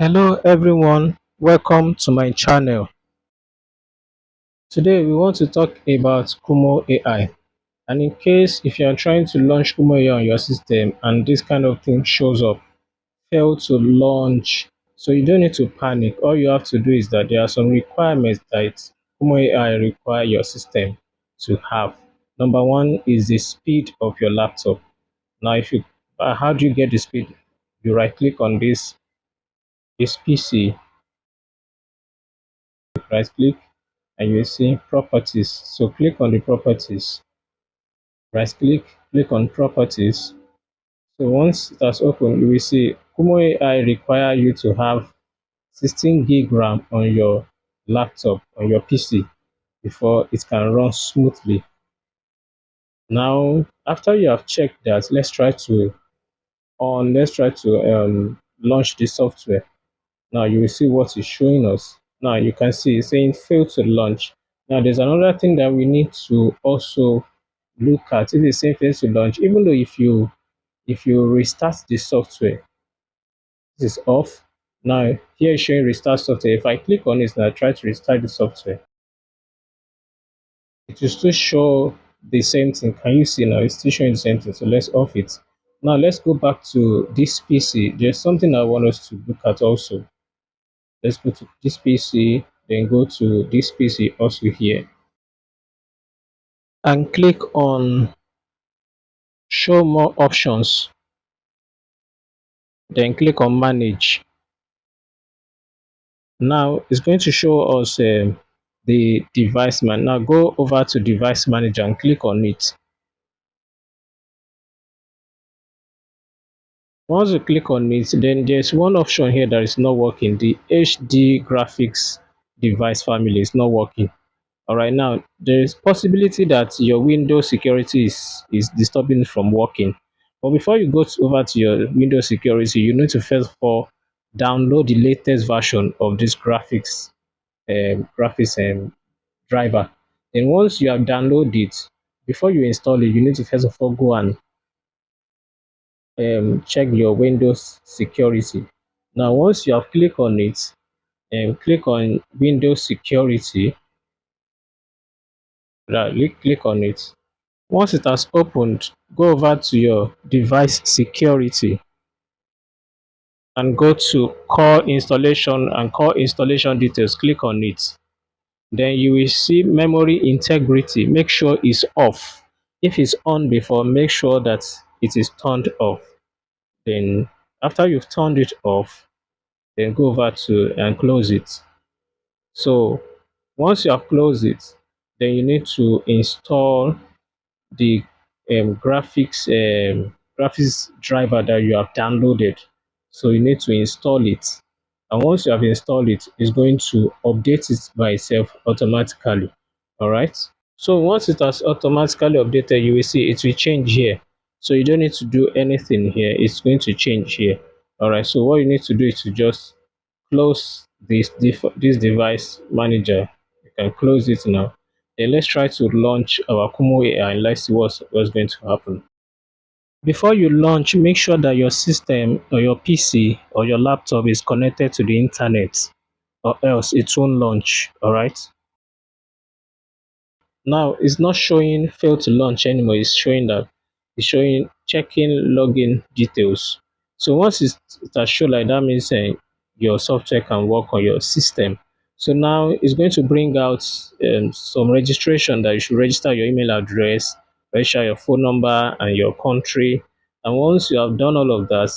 Hello everyone, welcome to my channel. Today we want to talk about Kumoo AI. And in case if you are trying to launch Kumoo AI on your system and this kind of thing shows up, fail to launch. So you don't need to panic. All you have to do is that there are some requirements that Kumoo AI require your system to have. Number one is the speed of your laptop. Now if you how do you get the speed? You right click on this PC, right click and you see properties. So click on the properties, right click on properties. So once it has opened, you will see Kumoo AI require you to have 16 gig RAM on your laptop, on your PC, before it can run smoothly. Now, after you have checked that, let's try to launch the software. Now you will see what is showing us. Now you can see it's saying fail to launch. Now there's another thing that we need to also look at. If it's saying fail to launch, even though if you restart the software, this is off. Now here it's showing restart software. If I click on it and I try to restart the software, it will still show the same thing. Can you see now? It's still showing the same thing. So let's off it. Now let's go back to this PC. There's something I want us to look at also. Let's go to this PC, then go to this PC also here and click on show more options, then click on manage. Now it's going to show us the device man. Now go over to device manager and click on it. Once you click on it, then there's one option here that is not working. The HD graphics device family is not working. All right, now there is possibility that your Windows security is disturbing from working. But before you go over to your Windows security, you need to first of all download the latest version of this graphics driver. Then once you have downloaded it, before you install it, you need to first of all go and check your Windows security. Now, once you have clicked on it, and click on Windows security, right, click on it. Once it has opened, go over to your device security and go to core installation and core installation details. Click on it. Then you will see memory integrity. Make sure it's off. If it's on before, make sure that it is turned off. Then after you've turned it off, then go over to and close it. So once you have closed it, then you need to install the graphics driver that you have downloaded. So you need to install it. And once you have installed it, it's going to update it by itself automatically. All right. So once it has automatically updated, you will see it will change here. So you don't need to do anything here. It's going to change here. All right. So what you need to do is to just close this device manager. You can close it now. Then let's try to launch our Kumoo AI and let's see what's going to happen. Before you launch, make sure that your system or your PC or your laptop is connected to the internet, or else it won't launch. All right. Now it's not showing fail to launch anymore. It's showing checking login details. So once it has shown like that means your software can work on your system. So now it's going to bring out some registration that you should register your email address, register your phone number and your country. And once you have done all of that,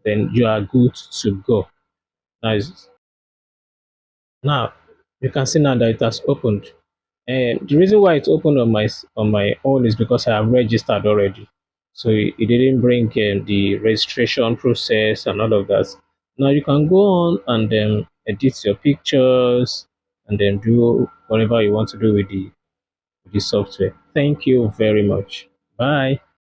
then you are good to go. Nice. Now you can see now that it has opened. And the reason why it's open on my own is because I have registered already. So it didn't bring the registration process and all of that. Now you can go on and then edit your pictures and then do whatever you want to do with the software. Thank you very much. Bye.